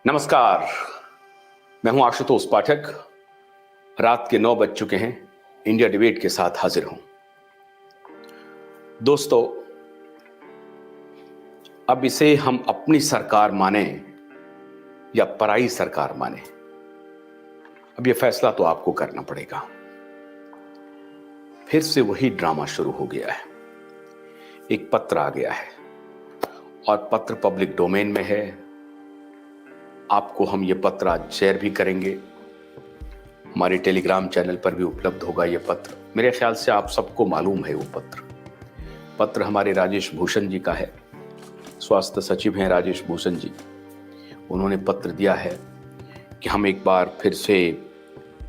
नमस्कार, मैं हूं आशुतोष पाठक। रात के 9 बज चुके हैं। इंडिया डिबेट के साथ हाजिर हूं। दोस्तों, अब इसे हम अपनी सरकार माने या पराई सरकार माने, अब यह फैसला तो आपको करना पड़ेगा। फिर से वही ड्रामा शुरू हो गया है। एक पत्र आ गया है और पत्र पब्लिक डोमेन में है। आपको हम ये पत्र आज शेयर भी करेंगे। हमारे टेलीग्राम चैनल पर भी उपलब्ध होगा ये पत्र। मेरे ख्याल से आप सबको मालूम है वो पत्र हमारे राजेश भूषण जी का है। स्वास्थ्य सचिव हैं राजेश भूषण जी। उन्होंने पत्र दिया है कि हम एक बार फिर से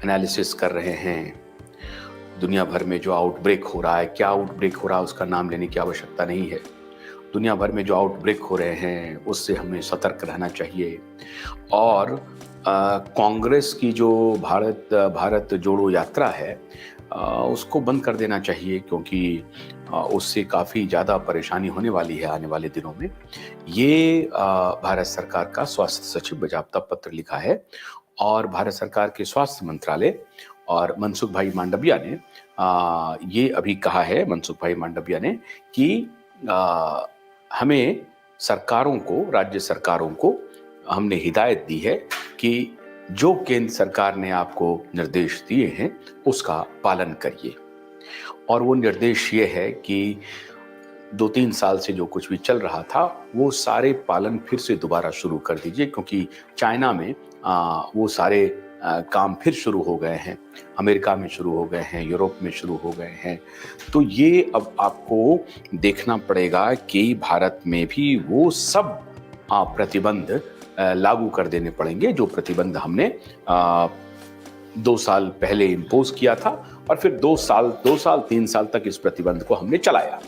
एनालिसिस कर रहे हैं। दुनिया भर में जो आउटब्रेक हो रहा है, क्या आउटब्रेक हो रहा है उसका नाम लेने की आवश्यकता नहीं है। दुनिया भर में जो आउटब्रेक हो रहे हैं उससे हमें सतर्क रहना चाहिए। और कांग्रेस की जो भारत जोड़ो यात्रा है उसको बंद कर देना चाहिए, क्योंकि उससे काफ़ी ज़्यादा परेशानी होने वाली है आने वाले दिनों में। ये भारत सरकार का स्वास्थ्य सचिव बजाबता पत्र लिखा है और भारत सरकार के स्वास्थ्य मंत्रालय और मनसुख भाई मांडविया ने ये अभी कहा है, मनसुख भाई मांडविया ने, कि हमें सरकारों को, राज्य सरकारों को हमने हिदायत दी है कि जो केंद्र सरकार ने आपको निर्देश दिए हैं उसका पालन करिए। और वो निर्देश ये है कि 2-3 साल से जो कुछ भी चल रहा था वो सारे पालन फिर से दोबारा शुरू कर दीजिए, क्योंकि चाइना में वो सारे काम फिर शुरू हो गए हैं, अमेरिका में शुरू हो गए हैं, यूरोप में शुरू हो गए हैं। तो ये अब आपको देखना पड़ेगा कि भारत में भी वो सब प्रतिबंध लागू कर देने पड़ेंगे जो प्रतिबंध हमने 2 साल पहले इम्पोज किया था और फिर 2 साल 3 साल तक इस प्रतिबंध को हमने चलाया।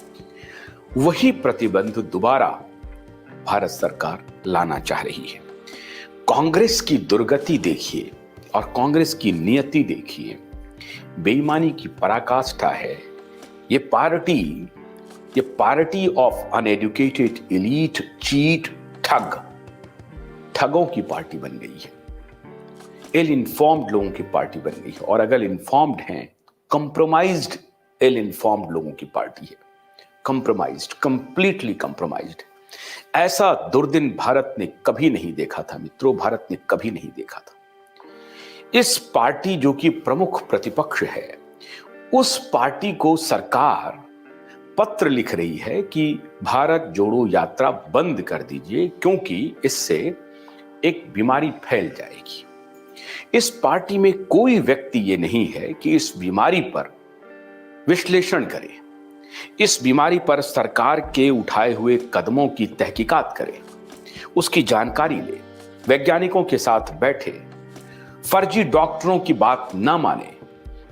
वही प्रतिबंध दोबारा भारत सरकार लाना चाह रही है। कांग्रेस की दुर्गति देखिए और कांग्रेस की नियति देखिए। बेईमानी की पराकाष्ठा है। ये party of uneducated elite, cheat, ठगों की पार्टी बन गई है। इल इन्फॉर्म्ड लोगों की पार्टी बन गई है। और अगर इन्फॉर्म्ड हैं, कंप्रोमाइज्ड इल इन्फॉर्म्ड लोगों की पार्टी है। Compromised, completely compromised. ऐसा दुर्दिन भारत ने कभी नहीं देखा था मित्रों, भारत ने कभी नहीं देखा था। इस पार्टी जो कि प्रमुख प्रतिपक्ष है, उस पार्टी को सरकार पत्र लिख रही है कि भारत जोड़ो यात्रा बंद कर दीजिए, क्योंकि इससे एक बीमारी फैल जाएगी। इस पार्टी में कोई व्यक्ति ये नहीं है कि इस बीमारी पर विश्लेषण करे, इस बीमारी पर सरकार के उठाए हुए कदमों की तहकीकात करे, उसकी जानकारी ले, वैज्ञानिकों के साथ बैठे, फर्जी डॉक्टरों की बात ना माने।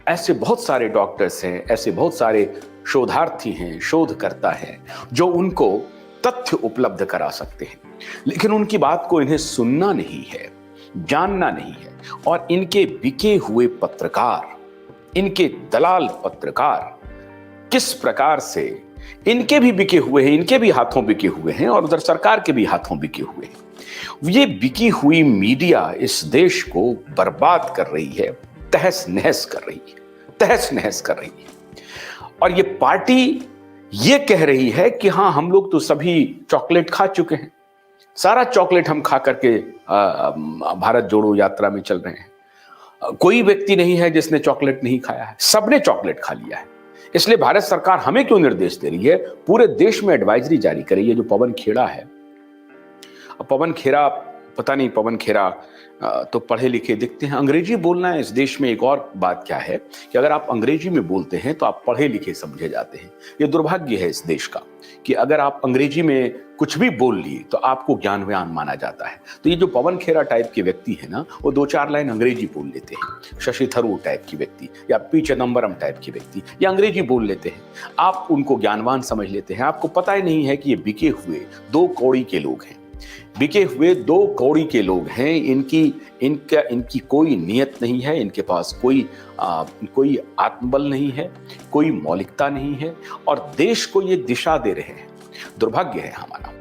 ऐसे बहुत सारे डॉक्टर्स हैं, ऐसे बहुत सारे शोधार्थी हैं, शोधकर्ता हैं जो उनको तथ्य उपलब्ध करा सकते हैं, लेकिन उनकी बात को इन्हें सुनना नहीं है, जानना नहीं है। और इनके बिके हुए पत्रकार, इनके दलाल पत्रकार किस प्रकार से इनके भी बिके हुए हैं, इनके भी हाथों बिके हुए हैं और उधर सरकार के भी हाथों बिके हुए हैं। ये बिकी हुई मीडिया इस देश को बर्बाद कर रही है, तहस नहस कर रही है, तहस नहस कर रही है। और ये पार्टी ये कह रही है कि हाँ, हम लोग तो सभी चॉकलेट खा चुके हैं, सारा चॉकलेट हम खा करके भारत जोड़ो यात्रा में चल रहे हैं। कोई व्यक्ति नहीं है जिसने चॉकलेट नहीं खाया है, सबने चॉकलेट खा लिया है। इसलिए भारत सरकार हमें क्यों निर्देश दे रही है, पूरे देश में एडवाइजरी जारी कर रही है। जो पवन खेड़ा है, पवन खेड़ा, पता नहीं पवन खेड़ा तो पढ़े लिखे दिखते हैं। अंग्रेजी बोलना है इस देश में एक और बात क्या है कि अगर आप अंग्रेजी में बोलते हैं तो आप पढ़े लिखे समझे जाते हैं। ये दुर्भाग्य है इस देश का कि अगर आप अंग्रेजी में कुछ भी बोल लिए तो आपको ज्ञानवान माना जाता है। तो ये जो पवन खेड़ा टाइप के व्यक्ति है ना, वो 2-4 लाइन अंग्रेजी बोल लेते हैं। शशि थरूर टाइप की व्यक्ति या पी चिदम्बरम टाइप की व्यक्ति ये अंग्रेजी बोल लेते हैं, आप उनको ज्ञानवान समझ लेते हैं। आपको पता ही नहीं है कि ये बिके हुए 2 कौड़ी के लोग हैं, बिके हुए 2 कौड़ी के लोग हैं। इनकी कोई नियत नहीं है, इनके पास कोई आत्मबल नहीं है, कोई मौलिकता नहीं है और देश को ये दिशा दे रहे हैं। दुर्भाग्य है हमारा।